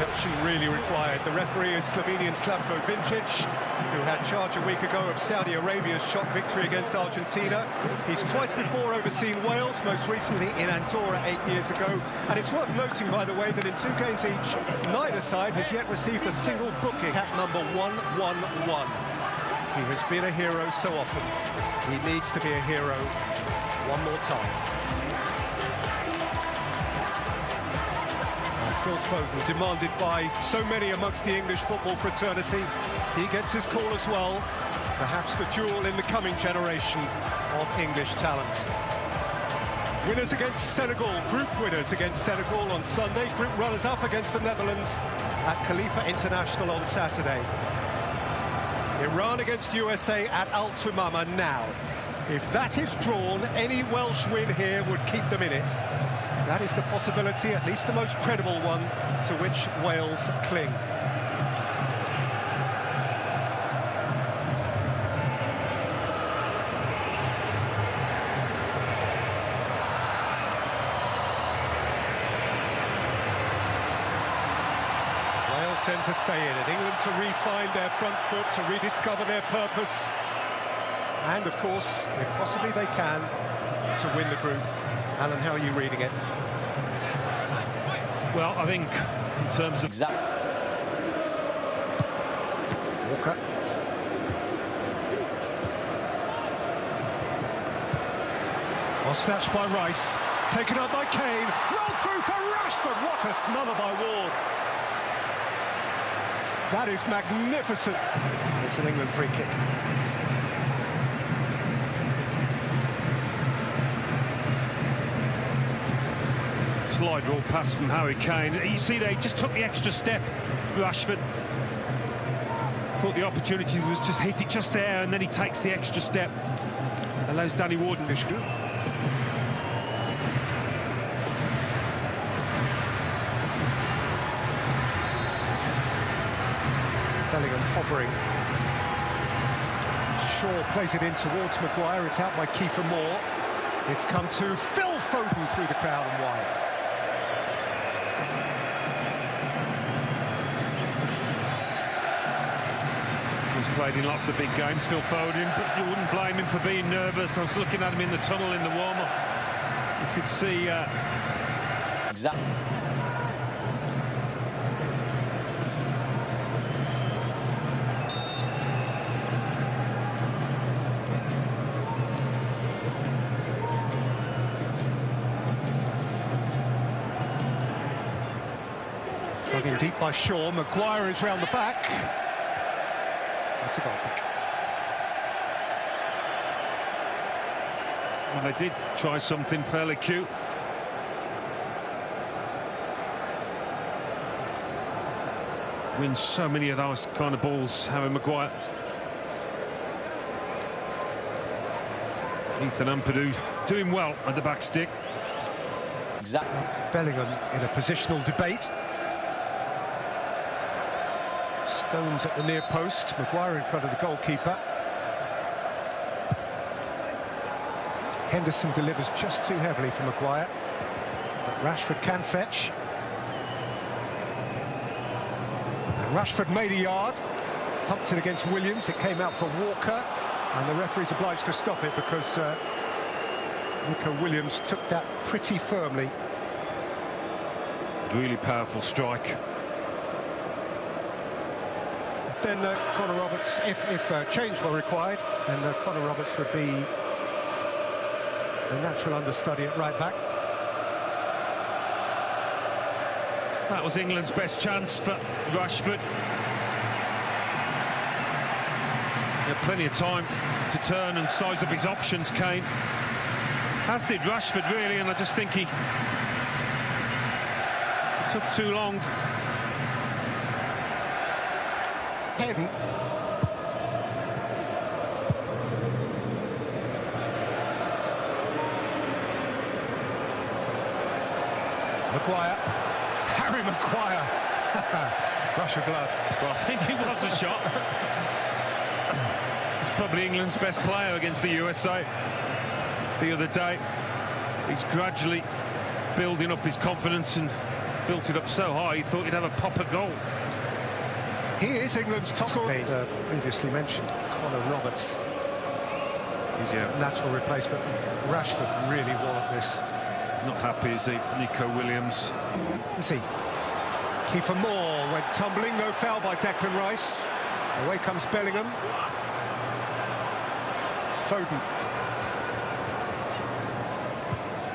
Action really required. The referee is Slovenian Slavko Vincic, who had charge a week ago of Saudi Arabia's shock victory against Argentina. He's twice before overseen Wales, most recently in Andorra 8 years ago. And it's worth noting, by the way, that in 2 games each, neither side has yet received a single booking. At number 111. He has been a hero so often. He needs to be a hero one more time. Phil Foden, demanded by so many amongst the English football fraternity. He gets his call as well. Perhaps the jewel in the coming generation of English talent. Winners against Senegal, group winners against Senegal on Sunday, group runners-up against the Netherlands at Khalifa International on Saturday. Iran against USA at Al Tumama now. If that is drawn, any Welsh win here would keep them in it. That is the possibility, at least the most credible one, to which Wales cling. Wales then to stay in it. England to refine their front foot, to rediscover their purpose. And, of course, if possibly they can, to win the group. Alan, how are you reading it? Well, I think in terms of... Walker. Well, snatched by Rice. Taken up by Kane. Rolled through for Rashford. What a smother by Ward. That is magnificent. It's an England free kick. Slide rule pass from Harry Kane. You see there, he just took the extra step, Rashford. Thought the opportunity was just hit it just there, and then he takes the extra step. Allows Danny Ward. Bellingham hovering. Shaw plays it in towards Maguire. It's out by Kiefer Moore. It's come to Phil Foden through the crowd and wide. He's played in lots of big games, Phil Foden, but you wouldn't blame him for being nervous. I was looking at him in the tunnel in the warm-up. You could see... Exactly. Plug in deep by Shaw. Maguire is round the back. That's a goal kick. Well, they did try something fairly cute. Wins so many of those kind of balls, Harry Maguire. Ethan Ampadu doing well at the back stick. Exactly. Bellingham in a positional debate. Stones at the near post. Maguire in front of the goalkeeper. Henderson delivers just too heavily for Maguire, but Rashford can fetch. And Rashford made a yard, thumped it against Williams. It came out for Walker, and the referee's obliged to stop it because Nico Williams took that pretty firmly. Really powerful strike. Then Connor Roberts, if change were required, then Connor Roberts would be the natural understudy at right back. That was England's best chance for Rashford. He had plenty of time to turn and size up his options, Kane. As did Rashford, really, and I just think he took too long. Heavy. Maguire. Harry Maguire. Rush of blood. Well, I think it was a shot. He's probably England's best player against the USA the other day. He's gradually building up his confidence and built it up so high he thought he'd have a pop at goal. He is England's top scorer. Previously mentioned Connor Roberts. He's the natural replacement. Rashford really wanted this. He's not happy, is he? Nico Williams. See, Kiefer Moore went tumbling, no foul by Declan Rice. Away comes Bellingham. Foden.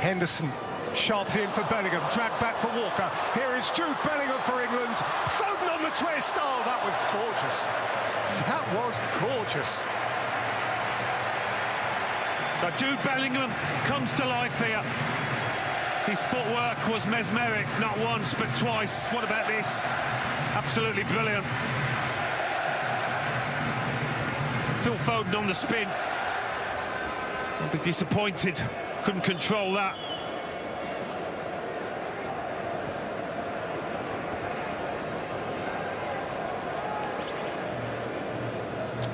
Henderson, sharply in for Bellingham, dragged back for Walker. Here is Jude Bellingham for England. Foden on the twist. Oh, that was gorgeous. That was gorgeous. Now Jude Bellingham comes to life here. His footwork was mesmeric, not once but twice. What about this? Absolutely brilliant. Phil Foden on the spin. I'll be disappointed. Couldn't control that.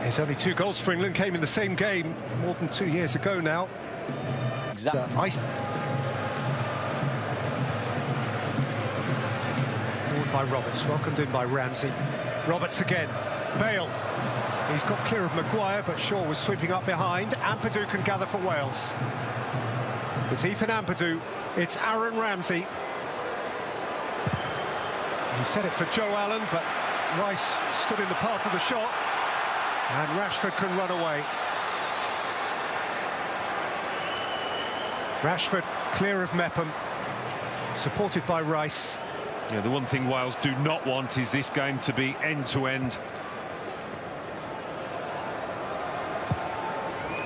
His only 2 goals for England came in the same game more than 2 years ago now. Exactly. Forward by Roberts, welcomed in by Ramsey. Roberts again. Bale. He's got clear of Maguire, but Shaw was sweeping up behind. Ampadu can gather for Wales. It's Ethan Ampadu. It's Aaron Ramsey. He set it for Joe Allen, but Rice stood in the path of the shot. And Rashford can run away. Rashford clear of Mepham, supported by Rice. Yeah, the one thing Wales do not want is this game to be end-to-end.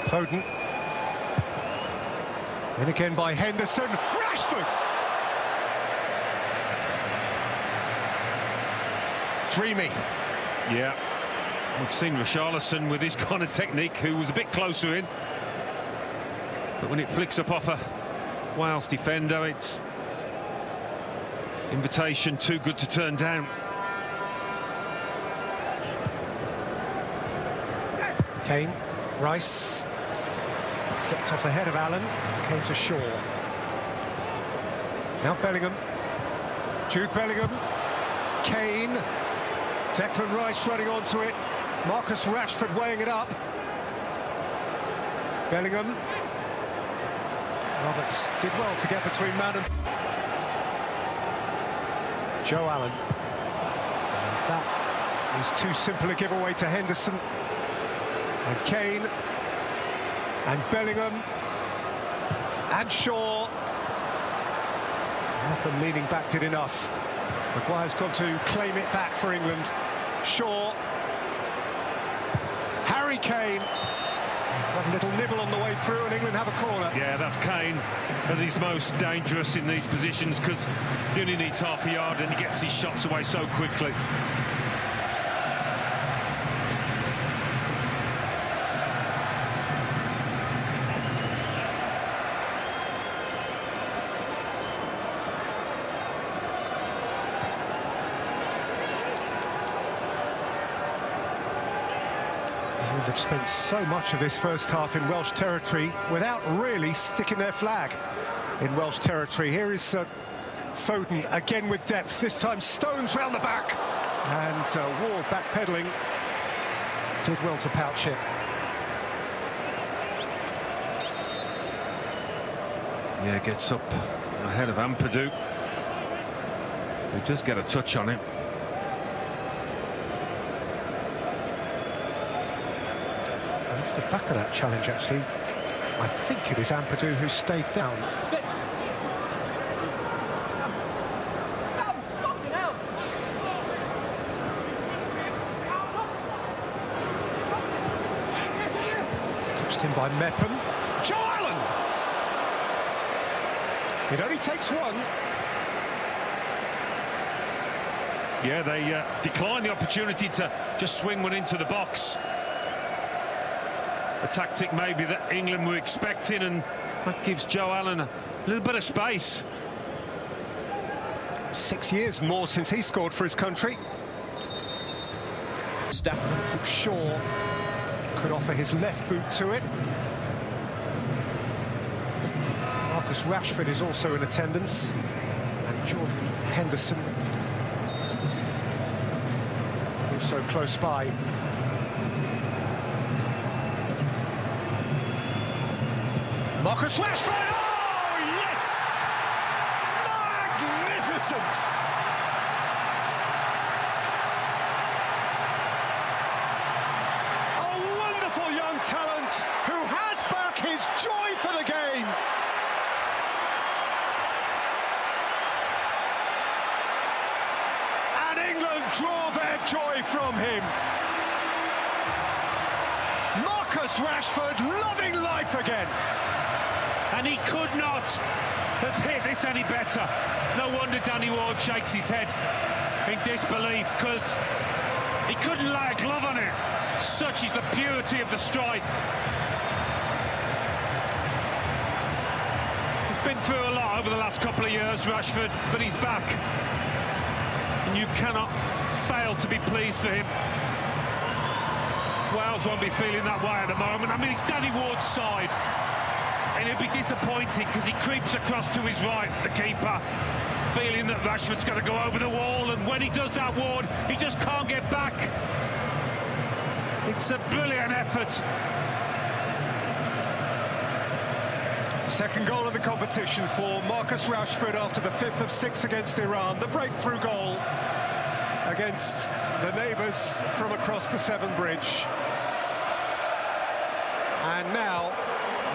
Foden. In again by Henderson. Rashford! Dreamy. Yeah. We've seen Richarlison with this kind of technique, who was a bit closer in. But when it flicks up off a Wales defender, it's invitation too good to turn down. Kane, Rice, flipped off the head of Allen, came to Shaw. Now Bellingham, Jude Bellingham, Kane, Declan Rice running onto it, Marcus Rashford weighing it up. Bellingham. Roberts did well to get between man and Joe Allen. And that is too simple a giveaway to Henderson. And Kane. And Bellingham. And Shaw. Mepham leaning back did enough. Maguire's got to claim it back for England. Shaw. Harry Kane. Got a little nibble on the way through, and England have a corner. Yeah, that's Kane at his most dangerous in these positions, because he only needs half a yard and he gets his shots away so quickly. Have spent so much of this first half in Welsh territory without really sticking their flag in Welsh territory. Here is Foden again with depth, this time Stones round the back, and Ward backpedaling did well to pouch it. Yeah, gets up ahead of Ampadu, who does get a touch on it. The back of that challenge, actually, I think it is Ampadu who stayed down. Touched in by Mepham. Joe Allen! It only takes one. Yeah, they declined the opportunity to just swing one into the box. A tactic maybe that England were expecting, and that gives Joe Allen a little bit of space. 6 years more since he scored for his country. Shaw could offer his left boot to it. Marcus Rashford is also in attendance, and Jordan Henderson. Also close by. Marcus Rashford! Oh, yes! Magnificent! A wonderful young talent who has back his joy for the game. And England draw their joy from him. Marcus Rashford loving life again. And he could not have hit this any better. No wonder Danny Ward shakes his head in disbelief, because he couldn't lay a glove on it. Such is the purity of the strike. He's been through a lot over the last couple of years, Rashford, but he's back. And you cannot fail to be pleased for him. Wales won't be feeling that way at the moment. I mean, it's Danny Ward's side. And he'll be disappointed because he creeps across to his right, the keeper, feeling that Rashford's going to go over the wall, and when he does that, Ward, he just can't get back. It's a brilliant effort. Second goal of the competition for Marcus Rashford after the 5th of 6 against Iran. The breakthrough goal against the neighbours from across the Severn Bridge. And now,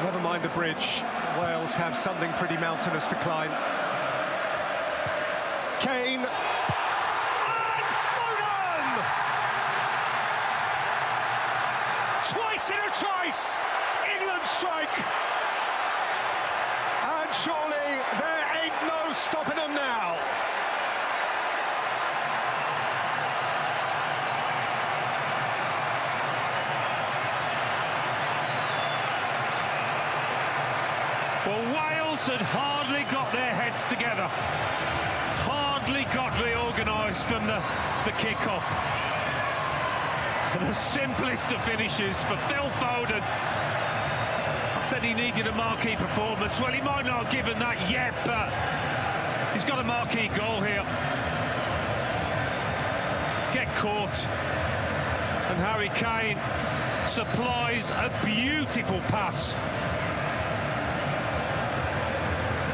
never mind the bridge, Wales have something pretty mountainous to climb. Kane. And Foden! Twice in a trice! England strike! And surely there ain't no stopping them now. Well, Wales had hardly got their heads together, hardly got reorganised from the kick-off. The simplest of finishes for Phil Foden. I said he needed a marquee performance. Well, he might not have given that yet, but he's got a marquee goal here. Get caught. And Harry Kane supplies a beautiful pass.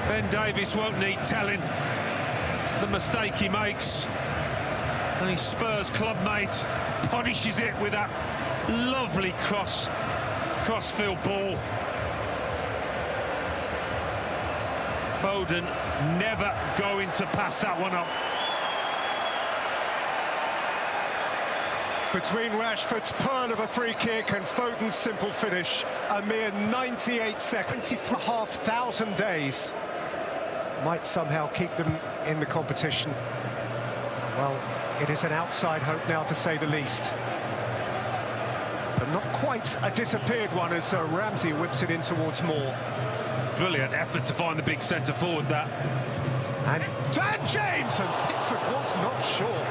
Ben Davies won't need telling the mistake he makes, and his Spurs clubmate punishes it with that lovely crossfield ball. Foden never going to pass that one up. Between Rashford's pearl of a free kick and Foden's simple finish, a mere 98 seconds, 20,500 days. Might somehow keep them in the competition. Well, it is an outside hope now, to say the least. But not quite a disappeared one as Ramsey whips it in towards Moore. Brilliant effort to find the big centre-forward, that. And Dan James, and Pickford was not sure.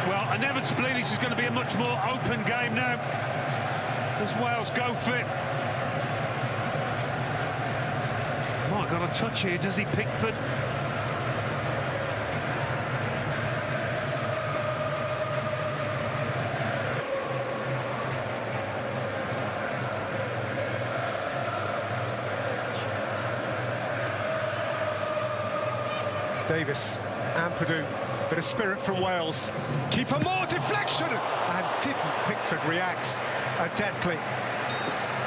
Well, inevitably, this is going to be a much more open game now, as Wales go for it. Oh, got a touch here, does he, Pickford? Davis and Purdue, bit of spirit from Wales. Kiefer Moore, deflection, and didn't Pickford react adeptly.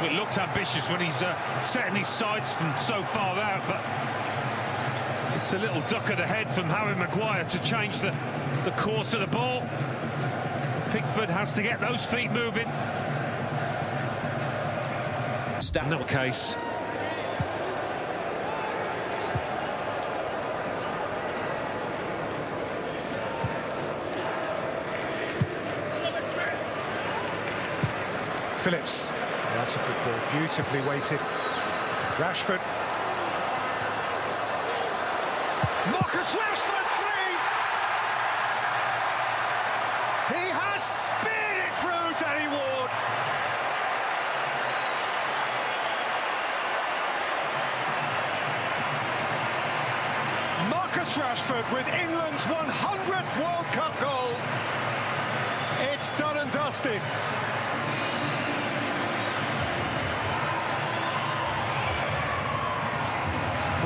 It looks ambitious when he's setting his sights from so far out, but it's the little duck of the head from Harry Maguire to change the course of the ball. Pickford has to get those feet moving. No case. Phillips. That's a good ball, beautifully weighted. Rashford. Marcus Rashford, 3! He has speared it through, Danny Ward. Marcus Rashford with England's 100th World Cup goal. It's done and dusted.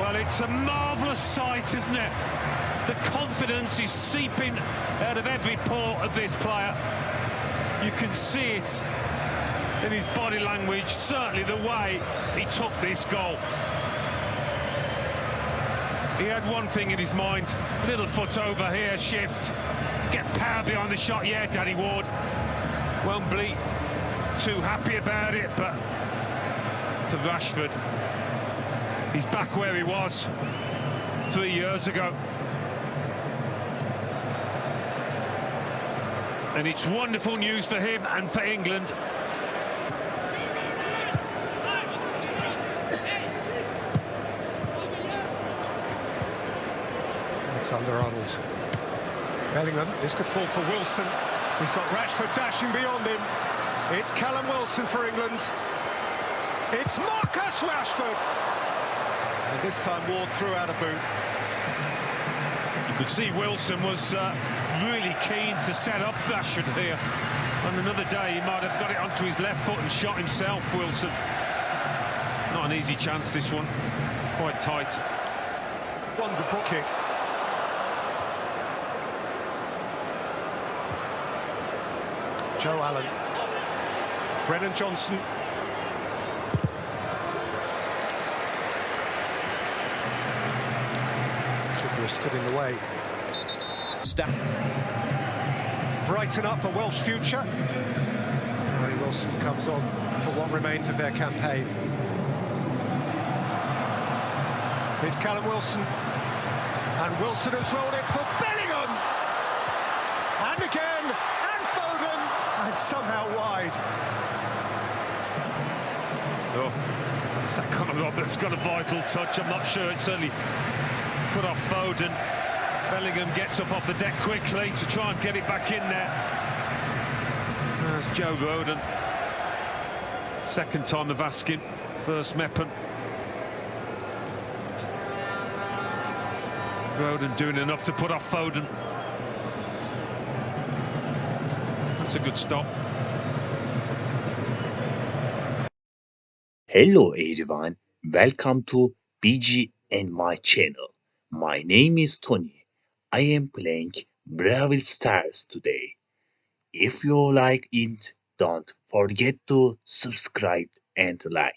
Well, it's a marvellous sight, isn't it? The confidence is seeping out of every pore of this player. You can see it in his body language, certainly the way he took this goal. He had one thing in his mind, a little foot over here, shift, get power behind the shot. Yeah, Danny Ward won't be too happy about it, but for Rashford, he's back where he was 3 years ago. And it's wonderful news for him and for England. Alexander-Arnold. Bellingham, this could fall for Wilson. He's got Rashford dashing beyond him. It's Callum Wilson for England. It's Marcus Rashford. And this time Ward threw out a boot. You could see Wilson was really keen to set up Rashford here. On another day, he might have got it onto his left foot and shot himself, Wilson. Not an easy chance, this one. Quite tight. Wonderful kick. Joe Allen. Brennan Johnson. Trippier stood in the way. Brighten up a Welsh future. Ronnie Wilson comes on for what remains of their campaign. Here's Callum Wilson. And Wilson has rolled it for Bellingham. And again, and Foden. And somehow wide. Oh, it's that Conor Roberts got a vital touch. I'm not sure. It certainly put off Foden. Bellingham gets up off the deck quickly to try and get it back in there. There's Joe Roden. Second time of asking. First Meppen. Roden doing enough to put off Foden. That's a good stop. Hello everyone, welcome to BGNY channel. My name is Tony. I am playing Brawl Stars today. If you like it, don't forget to subscribe and like.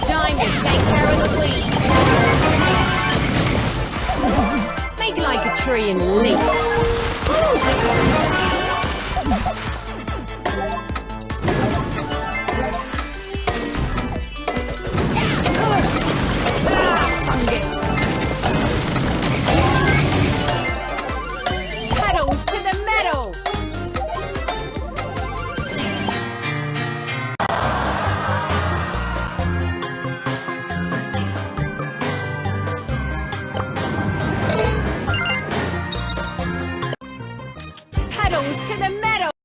Time to take care of the fleet. Make like a tree and leap. Pedals to the metal. Pedals to the metal.